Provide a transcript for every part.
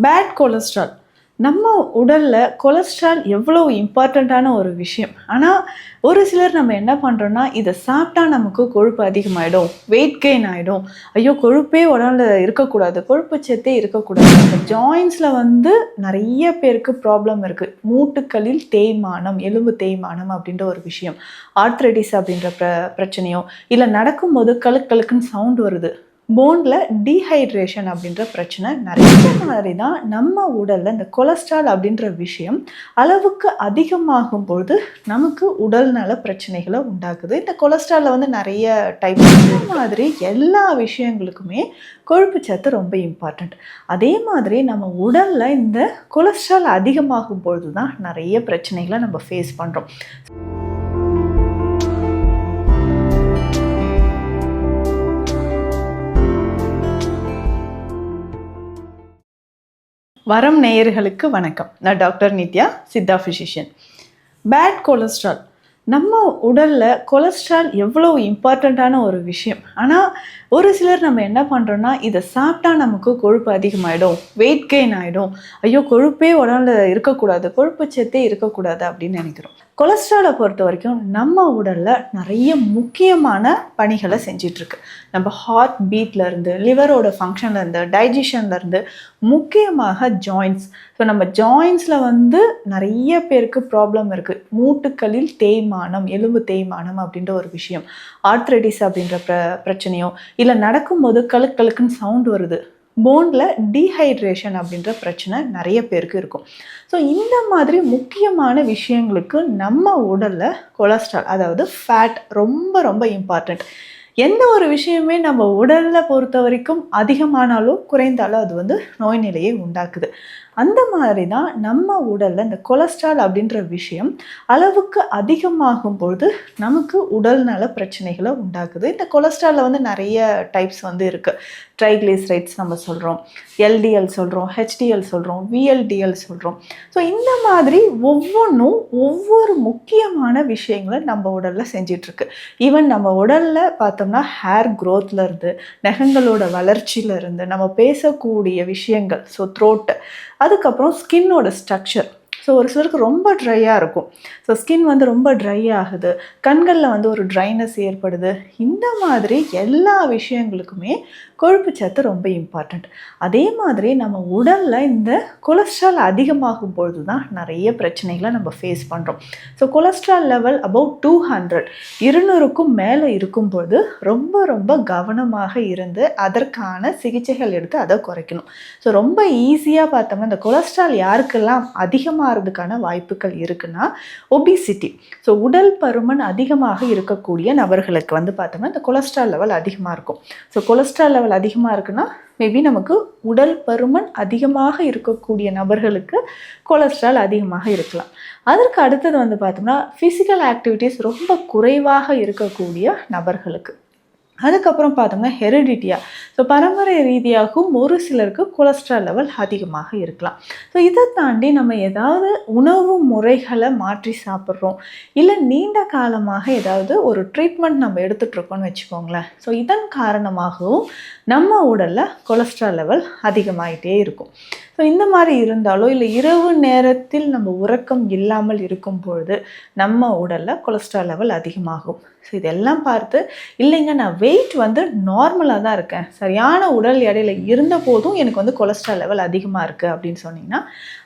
Bad cholesterol நம்ம உடலில் cholesterol எவ்வளோ இம்பார்ட்டண்ட்டான ஒரு விஷயம். ஆனால் ஒரு சிலர் நம்ம என்ன பண்ணுறோன்னா, இதை சாப்பிட்டா நமக்கு கொழுப்பு அதிகமாகிடும், வெயிட் கெயின் ஆகிடும், ஐயோ கொழுப்பே உடம்புல இருக்கக்கூடாது, கொழுப்பு சத்தே இருக்கக்கூடாது. இந்த ஜாயின்ஸில் நிறைய பேருக்கு ப்ராப்ளம் இருக்குது. மூட்டுக்களில் தேய்மானம், எலும்பு தேய்மானம் அப்படின்ற ஒரு விஷயம், ஆர்த்ரைட்டிஸ் அப்படின்ற பிரச்சனையோ, இல்லை நடக்கும்போது கழுக்குன்னு சவுண்ட் வருது, போனில் டீஹைட்ரேஷன் அப்படின்ற பிரச்சனை நிறைய மாதிரி தான். நம்ம உடலில் இந்த கொலஸ்ட்ரால் அப்படின்ற விஷயம் அளவுக்கு அதிகமாகும் பொழுது நமக்கு உடல் நல பிரச்சனைகளை உண்டாக்குது. இந்த கொலஸ்ட்ராலில் நிறைய டைப் மாதிரி எல்லா விஷயங்களுக்குமே கொழுப்பு சத்து ரொம்ப இம்பார்ட்டண்ட். அதே மாதிரி நம்ம உடலில் இந்த கொலஸ்ட்ரால் அதிகமாகும் பொழுது தான் நிறைய பிரச்சனைகளை நம்ம ஃபேஸ் பண்ணுறோம். வரம் நேயர்களுக்கு வணக்கம். நான் doctor Nithya, Siddha physician. Bad cholesterol நம்ம உடலில் கொலஸ்ட்ரால் எவ்வளோ இம்பார்ட்டண்ட்டான ஒரு விஷயம். ஆனால் ஒரு சிலர் நம்ம என்ன பண்ணுறோன்னா, இதை சாப்பிட்டா நமக்கு கொழுப்பு அதிகமாகிடும், வெயிட் கெயின் ஆகிடும், ஐயோ கொழுப்பே உடம்புல இருக்கக்கூடாது, கொழுப்பு சத்தே இருக்கக்கூடாது அப்படின்னு நினைக்கிறோம். கொலஸ்ட்ராலை பொறுத்த வரைக்கும் நம்ம உடலில் நிறைய முக்கியமான பணிகளை செஞ்சிட்ருக்கு. நம்ம ஹார்ட் பீட்லேருந்து, லிவரோட ஃபங்க்ஷன்லேருந்து, டைஜஷன்லேருந்து, முக்கியமாக ஜாயின்ஸ். ஸோ நம்ம ஜாயின்ஸில் நிறைய பேருக்கு ப்ராப்ளம் இருக்குது. மூட்டுக்களில் தேய்மானம், எலும்பு தேய்மானம் அப்படின்ற ஒரு விஷயம், ஆர்த்ரைட்டிஸ் அப்படின்ற பிரச்சனையோ, இல்லை நடக்கும்போது கழுக்குன்னு சவுண்ட் வருது, போனில் டீஹைட்ரேஷன் அப்படின்ற பிரச்சனை நிறைய பேருக்கு இருக்கும். ஸோ இந்த மாதிரி முக்கியமான விஷயங்களுக்கு நம்ம உடலில் கொலஸ்ட்ரால், அதாவது ஃபேட் ரொம்ப ரொம்ப இம்பார்ட்டண்ட். எந்த ஒரு விஷயமே நம்ம உடலில் பொறுத்த வரைக்கும் அதிகமானாலும் குறைந்தாலும் அது நோய் நிலையை உண்டாக்குது. அந்த மாதிரி தான் நம்ம உடலில் இந்த கொலஸ்ட்ரால் அப்படின்ற விஷயம் அளவுக்கு அதிகமாகும் பொழுது நமக்கு உடல் நல பிரச்சனைகளை உண்டாக்குது. இந்த கொலஸ்ட்ராலில் நிறைய டைப்ஸ் இருக்குது. ட்ரைக்ளிசரைட்ஸ் நம்ம சொல்கிறோம், எல்டிஎல் சொல்கிறோம், ஹெச்டிஎல் சொல்கிறோம், விஎல்டிஎல் சொல்கிறோம். ஸோ இந்த மாதிரி ஒவ்வொன்றும் ஒவ்வொரு முக்கியமான விஷயங்களை நம்ம உடலில் செஞ்சிட்ருக்கு. ஈவன் நம்ம உடலில் பார்த்தோம்னா ஹேர் க்ரோத்லேருந்து, நகங்களோட வளர்ச்சியிலேருந்து, நம்ம பேசக்கூடிய விஷயங்கள், ஸோ த்ரோட்டு, அதுக்கப்புறம் ஸ்கின்னோட ஸ்ட்ரக்சர். ஸோ ஒரு சிலருக்கு ரொம்ப ட்ரையாக இருக்கும். ஸோ ஸ்கின் ரொம்ப ட்ரை ஆகுது, கண்களில் ஒரு ட்ரைனஸ் ஏற்படுது. இந்த மாதிரி எல்லா விஷயங்களுக்குமே கொழுப்பு சத்து ரொம்ப இம்பார்ட்டண்ட். அதே மாதிரி நம்ம உடலில் இந்த கொலஸ்ட்ரால் அதிகமாகும் பொழுது தான் நிறைய பிரச்சனைகளை நம்ம ஃபேஸ் பண்ணுறோம். ஸோ கொலஸ்ட்ரால் லெவல் அபவுட் 200க்கும் மேலே இருக்கும்பொழுது ரொம்ப ரொம்ப கவனமாக இருந்து அதற்கான சிகிச்சைகள் எடுத்து அதை குறைக்கணும். ஸோ ரொம்ப ஈஸியாக பார்த்தோம்னா இந்த கொலஸ்ட்ரால் யாருக்கெல்லாம் அதிகமாகிறதுக்கான வாய்ப்புகள் இருக்குன்னா, ஒபிசிட்டி, ஸோ உடல் பருமன் அதிகமாக இருக்கக்கூடிய நபர்களுக்கு பார்த்தோம்னா இந்த கொலஸ்ட்ரால் லெவல் அதிகமாக இருக்கும். ஸோ கொலஸ்ட்ரால் லெவல் அதிகமாக இருக்குன்னா மேபி நமக்கு உடல் பருமன் அதிகமாக இருக்கக்கூடிய நபர்களுக்கு கொலஸ்ட்ரால் அதிகமாக இருக்கலாம். அதற்கு அடுத்தது பார்த்தோம்னா ஃபிசிக்கல் ஆக்டிவிட்டீஸ் ரொம்ப குறைவாக இருக்கக்கூடிய நபர்களுக்கு. அதுக்கப்புறம் பார்த்தோம்னா ஹெரிடிட்டியாக, ஸோ பரம்பரை ரீதியாகவும் ஒரு சிலருக்கு கொலஸ்ட்ரால் லெவல் அதிகமாக இருக்கலாம். ஸோ இதை தாண்டி நம்ம ஏதாவது உணவு முறைகளை மாற்றி சாப்பிட்றோம், இல்லை நீண்ட காலமாக ஏதாவது ஒரு ட்ரீட்மெண்ட் நம்ம எடுத்துகிட்ருக்கோன்னு வச்சுக்கோங்களேன். ஸோ இதன் காரணமாகவும் நம்ம உடலில் கொலஸ்ட்ரால் லெவல் அதிகமாகிட்டே இருக்கும். ஸோ இந்த மாதிரி இருந்தாலோ, இல்லை இரவு நேரத்தில் நம்ம உறக்கம் இல்லாமல் இருக்கும் பொழுது நம்ம உடலில் கொலஸ்ட்ரால் லெவல் அதிகமாகும். ஸோ இதெல்லாம் பார்த்து, இல்லைங்க நான் வெயிட் நார்மலாக தான் இருக்கேன், சரியான உடல் எடையில் இருந்த போதும் எனக்கு கொலஸ்ட்ரால் லெவல் அதிகமாக இருக்குது அப்படின்னு சொன்னிங்கன்னா,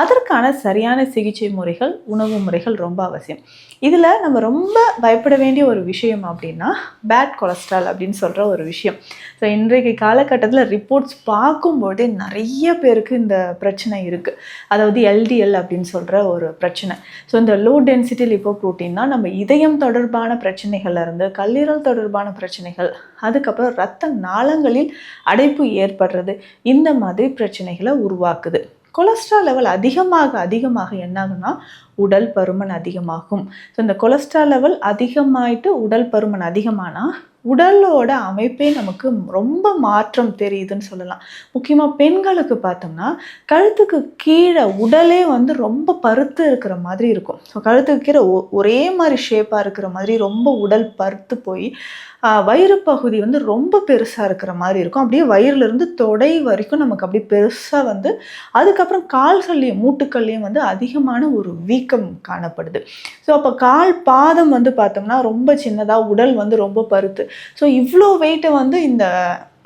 அதற்கான சரியான சிகிச்சை முறைகள், உணவு முறைகள் ரொம்ப அவசியம். இதில் நம்ம ரொம்ப பயப்பட வேண்டிய ஒரு விஷயம் அப்படின்னா பேட் கொலஸ்ட்ரால் அப்படின்னு சொல்கிற ஒரு விஷயம். ஸோ இன்றைக்கு காலகட்டத்தில் ரிப்போர்ட்ஸ் பார்க்கும்போதே நிறைய பேருக்கு இந்த பிரச்சனை இருக்குது. அதாவது எல்டிஎல் அப்படின்னு சொல்கிற ஒரு பிரச்சனை. ஸோ இந்த லோ டென்சிட்டி லிப்போப்ரோட்டீன் தான் நம்ம இதயம் தொடர்பான பிரச்சனைகள்லேருந்து, கல்லீரல் தொடர்பான பிரச்சனைகள், அதுக்கப்புறம் இரத்த நாளங்களில் அடைப்பு ஏற்படுறது, இந்த மாதிரி பிரச்சனைகளை உருவாக்குது. கொலஸ்ட்ரால் லெவல் அதிகமாக என்ன ஆகுனா உடல் பருமன் அதிகமாகும். ஸோ இந்த கொலஸ்ட்ரால் லெவல் அதிகமாயிட்டு உடல் பருமன் அதிகமானால் உடலோட அமைப்பே நமக்கு ரொம்ப மாற்றம் தெரியுதுன்னு சொல்லலாம். முக்கியமாக பெண்களுக்கு பார்த்தோம்னா கழுத்துக்கு கீழே உடலே வந்து ரொம்ப பருத்து இருக்கிற மாதிரி இருக்கும். ஸோ கழுத்துக்கு கீழே ஒரே மாதிரி ஷேப்பாக இருக்கிற மாதிரி ரொம்ப உடல் பருத்து போய் வயிறு பகுதி வந்து ரொம்ப பெருசாக இருக்கிற மாதிரி இருக்கும். அப்படியே வயிறுலேருந்து தொடை வரைக்கும் நமக்கு அப்படியே பெருசாக வந்து அதுக்கப்புறம் கால்கள்லேயும் மூட்டுக்கள்லேயும் வந்து அதிகமான ஒரு வீக்கம் காணப்படுது. ஸோ அப்போ கால் பாதம் வந்து பார்த்தோம்னா ரொம்ப சின்னதாக, உடல் வந்து ரொம்ப பருத்து. ஸோ இவ்வளோ வெயிட்டை வந்து இந்த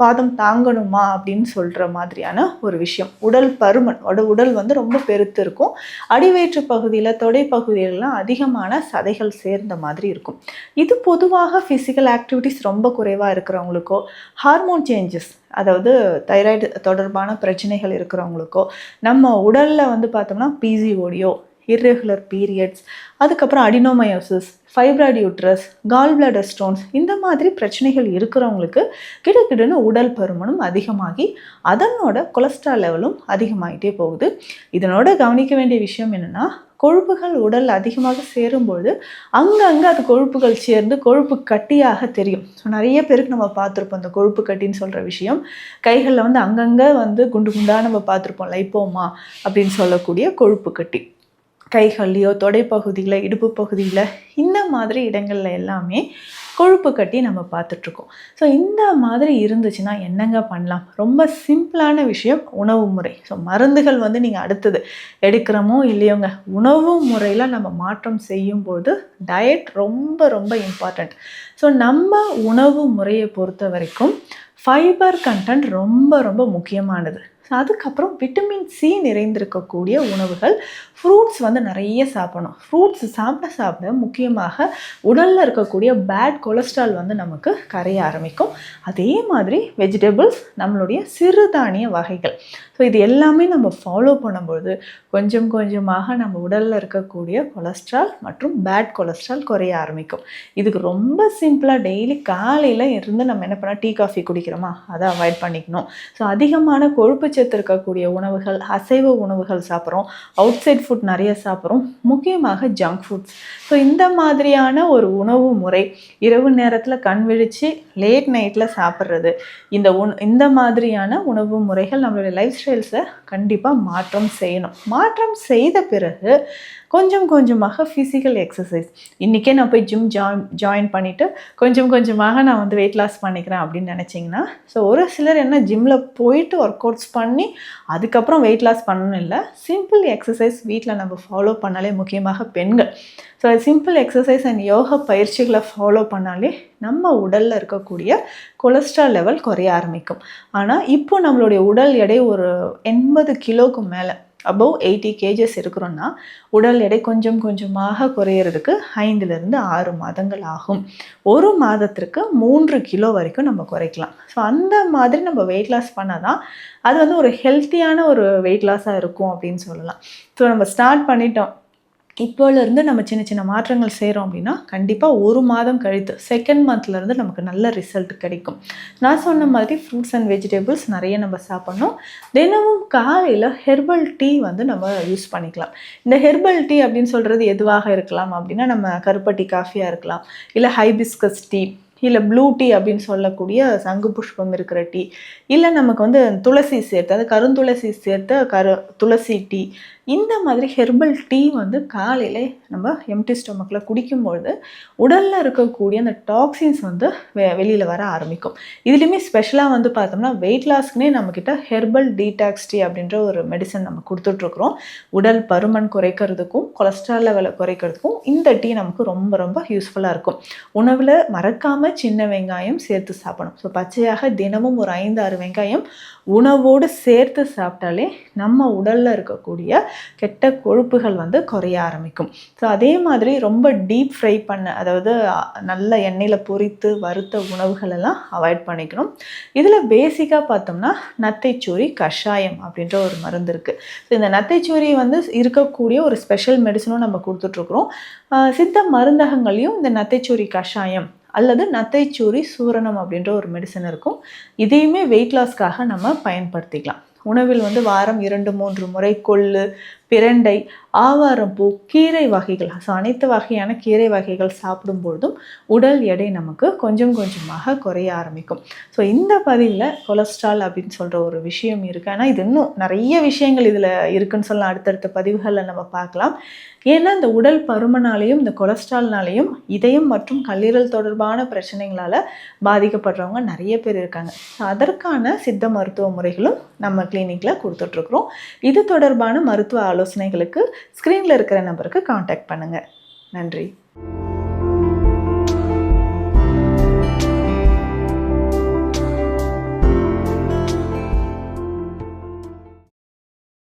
பாதம் தாங்கணுமா அப்படின்னு சொல்கிற மாதிரியான ஒரு விஷயம். உடல் பருமன், உடல் வந்து ரொம்ப பெருத்து இருக்கும். அடிவயிற்று பகுதியில், தொடை பகுதியிலலாம் அதிகமான சதைகள் சேர்ந்த மாதிரி இருக்கும். இது பொதுவாக ஃபிசிக்கல் ஆக்டிவிட்டிஸ் ரொம்ப குறைவாக இருக்கிறவங்களுக்கோ, ஹார்மோன் சேஞ்சஸ் அதாவது தைராய்டு தொடர்பான பிரச்சனைகள் இருக்கிறவங்களுக்கோ, நம்ம உடலில் வந்து பார்த்தோம்னா பிசிஓடியோ, இர்ரெகுலர் பீரியட்ஸ், அதுக்கப்புறம் adenomyosis, fibroid uterus, gall bladder stones, இந்த மாதிரி பிரச்சனைகள் இருக்கிறவங்களுக்கு கிடுக்கிடுன்னு உடல் பருமனும் அதிகமாகி அதனோட கொலஸ்ட்ரால் லெவலும் அதிகமாகிட்டே போகுது. இதனோட கவனிக்க வேண்டிய விஷயம் என்னென்னா, கொழுப்புகள் உடல் அதிகமாக சேரும்பொழுது அங்கங்கே அது கொழுப்புகள் சேர்ந்து கொழுப்பு கட்டியாக தெரியும். ஸோ நிறைய பேருக்கு நம்ம பார்த்துருப்போம் இந்த கொழுப்பு கட்டின்னு சொல்கிற விஷயம். கைகளில் வந்து அங்கங்கே வந்து குண்டு குண்டாக நம்ம பார்த்துருப்போம், லைப்போமா அப்படின்னு சொல்லக்கூடிய கொழுப்பு கட்டி. கைகள்லையோ, தொடைப்பகுதியில், இடுப்பு பகுதியில், இந்த மாதிரி இடங்களில் எல்லாமே கொழுப்பு கட்டி நம்ம பார்த்துட்ருக்கோம். ஸோ இந்த மாதிரி இருந்துச்சுன்னா என்னங்க பண்ணலாம்? ரொம்ப சிம்பிளான விஷயம், உணவு முறை. ஸோ மருந்துகள் வந்து நீங்கள் அடுத்தது எடுக்கிறோமோ இல்லையோங்க, உணவு முறையில் நம்ம மாற்றம் செய்யும்போது டயட் ரொம்ப ரொம்ப இம்பார்ட்டண்ட். ஸோ நம்ம உணவு முறையை பொறுத்த வரைக்கும் ஃபைபர் கண்டென்ட் ரொம்ப ரொம்ப முக்கியமானது. அதுக்கப்புறம் விட்டமின் சி நிறைந்திருக்கக்கூடிய உணவுகள், ஃப்ரூட்ஸ் வந்து நிறைய சாப்பிடணும். ஃப்ரூட்ஸ் சாப்பிட சாப்பிட முக்கியமாக உடலில் இருக்கக்கூடிய பேட் கொலஸ்ட்ரால் வந்து நமக்கு கரைய ஆரம்பிக்கும். அதே மாதிரி வெஜிடபிள்ஸ், நம்மளுடைய சிறுதானிய வகைகள். ஸோ இது எல்லாமே நம்ம ஃபாலோ பண்ணும்பொழுது கொஞ்சம் கொஞ்சமாக நம்ம உடலில் இருக்கக்கூடிய கொலஸ்ட்ரால் மற்றும் பேட் கொலஸ்ட்ரால் குறைய ஆரம்பிக்கும். இதுக்கு ரொம்ப சிம்பிளாக டெய்லி காலையில் இருந்து நம்ம என்ன பண்ணால், டீ காஃபி குடிக்கிறோமா அதை அவாய்ட் பண்ணிக்கணும். ஸோ அதிகமான கொழுப்பு சத்து இருக்கக்கூடிய உணவுகள், அசைவ உணவுகள் சாப்பிட்றோம், அவுட் சைட் ஃபுட் நிறைய சாப்பிட்றோம், முக்கியமாக ஜங்க் ஃபுட்ஸ். ஸோ இந்த மாதிரியான ஒரு உணவு முறை, இரவு நேரத்தில் கண் விழித்து லேட் நைட்டில் சாப்பிட்றது, இந்த மாதிரியான உணவு முறைகள் நம்மளுடைய லைஃப் ஸ்டைல்ஸை கண்டிப்பாக மாற்றம் செய்யணும். மாற்றம் செய்த பிறகு கொஞ்சம் கொஞ்சமாக ஃபிசிக்கல் எக்ஸசைஸ், இன்றைக்கே நான் போய் ஜிம் ஜாயின் பண்ணிவிட்டு கொஞ்சம் கொஞ்சமாக நான் வந்து வெயிட் லாஸ் பண்ணிக்கிறேன் அப்படின்னு நினச்சிங்கன்னா, ஸோ ஒரு சிலர் என்ன ஜிம்மில் போயிட்டு ஒர்க் அவுட்ஸ் பண்ணி அதுக்கப்புறம் வெயிட் லாஸ் பண்ணணும் இல்லை, சிம்பிள் எக்ஸசைஸ் வீட்டில் நம்ம ஃபாலோ பண்ணாலே, முக்கியமாக பெண்கள் so simple exercise and yoga பயிற்சிகளை ஃபாலோ பண்ணாலே நம்ம உடலில் இருக்கக்கூடிய கொலஸ்ட்ரால் லெவல் குறைய ஆரம்பிக்கும். ஆனால் இப்போ நம்மளுடைய உடல் எடை ஒரு 80 கிலோவுக்கு மேலே, அபவ் 80 kgs இருக்கிறோன்னா, உடல் எடை கொஞ்சம் கொஞ்சமாக குறையிறதுக்கு 5லிருந்து 6 மாதங்கள் ஆகும். ஒரு மாதத்திற்கு 3 கிலோ வரைக்கும் நம்ம குறைக்கலாம். ஸோ அந்த மாதிரி நம்ம வெயிட் லாஸ் பண்ணால் தான் அது வந்து ஒரு ஹெல்த்தியான ஒரு வெயிட் லாஸாக இருக்கும் அப்படின்னு சொல்லலாம். ஸோ நம்ம ஸ்டார்ட் பண்ணிட்டோம், இப்போலேருந்து நம்ம சின்ன சின்ன மாற்றங்கள் செய்கிறோம் அப்படின்னா கண்டிப்பாக ஒரு மாதம் கழித்து செகண்ட் மந்த்லேருந்து நமக்கு நல்ல ரிசல்ட் கிடைக்கும். நான் சொன்ன மாதிரி ஃப்ரூட்ஸ் அண்ட் வெஜிடபிள்ஸ் நிறைய நம்ம சாப்பிட்ணும். தினமும் காலையில் ஹெர்பல் டீ வந்து நம்ம யூஸ் பண்ணிக்கலாம். இந்த ஹெர்பல் டீ அப்படின்னு சொல்கிறது எதுவாக இருக்கலாம் அப்படின்னா, நம்ம கருப்பட்டி காஃபியாக இருக்கலாம், இல்லை ஹைபிஸ்கஸ் டீ, இல்லை ப்ளூ டீ அப்படின்னு சொல்லக்கூடிய சங்கு புஷ்பம் இருக்கிற டீ, இல்லை நமக்கு வந்து துளசி சேர்த்து, அது கருந்துளசி சேர்த்த துளசி டீ, இந்த மாதிரி ஹெர்பல் டீ வந்து காலையில் நம்ம எம்டி ஸ்டொமக்கில் குடிக்கும்பொழுது உடலில் இருக்கக்கூடிய அந்த டாக்ஸின்ஸ் வந்து வெளியில் வர ஆரம்பிக்கும். இதுலேயுமே ஸ்பெஷலாக வந்து பார்த்தோம்னா வெயிட் லாஸ்க்குனே நம்மக்கிட்ட ஹெர்பல் டீடாக்ஸ் டீ அப்படின்ற ஒரு மெடிசன் நம்ம கொடுத்துட்ருக்குறோம். உடல் பருமன் குறைக்கிறதுக்கும் கொலஸ்ட்ரால் லெவலை குறைக்கிறதுக்கும் இந்த டீ நமக்கு ரொம்ப ரொம்ப யூஸ்ஃபுல்லாக இருக்கும். உணவில் மறக்காமல் சின்ன வெங்காயம் சேர்த்து சாப்பிடணும். ஸோ பச்சையாக தினமும் ஒரு 5-6 வெங்காயம் உணவோடு சேர்த்து சாப்பிட்டாலே நம்ம உடலில் இருக்கக்கூடிய கெட்ட கொழுப்புகள் வந்து குறைய ஆரம்பிக்கும். ஸோ அதே மாதிரி ரொம்ப டீப் ஃப்ரை பண்ண, அதாவது நல்ல எண்ணெயில் பொரித்து வறுத்த உணவுகள் எல்லாம் அவாய்ட் பண்ணிக்கணும். இதில் பேசிக்காக பார்த்தோம்னா நத்தைச்சூரி கஷாயம் அப்படின்ற ஒரு மருந்து இருக்குது. ஸோ இந்த நத்தைச்சூரி வந்து இருக்கக்கூடிய ஒரு ஸ்பெஷல் மெடிசனும் நம்ம கொடுத்துட்ருக்குறோம். சித்த மருந்தகங்களையும் இந்த நத்தைச்சூரி கஷாயம் அல்லது நத்தைச்சூரி சூரணம் அப்படின்ற ஒரு மெடிசன் இருக்கும். இதையுமே வெயிட் லாஸ்க்காக நம்ம பயன்படுத்திக்கலாம். உணவில் வந்து வாரம் 2-3 முறை கொள்ளு, பிரண்டை, ஆவாரம்பூ, கீரை வகைகள், ஸோ அனைத்து வகையான கீரை வகைகள் சாப்பிடும்பொழுதும் உடல் எடை நமக்கு கொஞ்சம் கொஞ்சமாக குறைய ஆரம்பிக்கும். ஸோ இந்த பதிவில் கொலஸ்ட்ரால் அப்படின்னு சொல்கிற ஒரு விஷயம் இருக்குது. ஆனால் இது இன்னும் நிறைய விஷயங்கள் இதில் இருக்குன்னு சொல்லலாம். அடுத்தடுத்த பதிவுகளில் நம்ம பார்க்கலாம். ஏன்னா இந்த உடல் பருமனாலேயும் இந்த கொலஸ்ட்ரால்னாலேயும் இதயம் மற்றும் கல்லீரல் தொடர்பான பிரச்சனைகளால் பாதிக்கப்படுறவங்க நிறைய பேர் இருக்காங்க. அதற்கான சித்த மருத்துவ முறைகளும் நம்ம கிளினிக்கில் கொடுத்துட்ருக்குறோம். இது தொடர்பான மருத்துவ ஆலோசனைகளுக்கு ஸ்க்ரீனில் இருக்கிற நம்பருக்கு காண்டாக்ட் பண்ணுங்கள். நன்றி.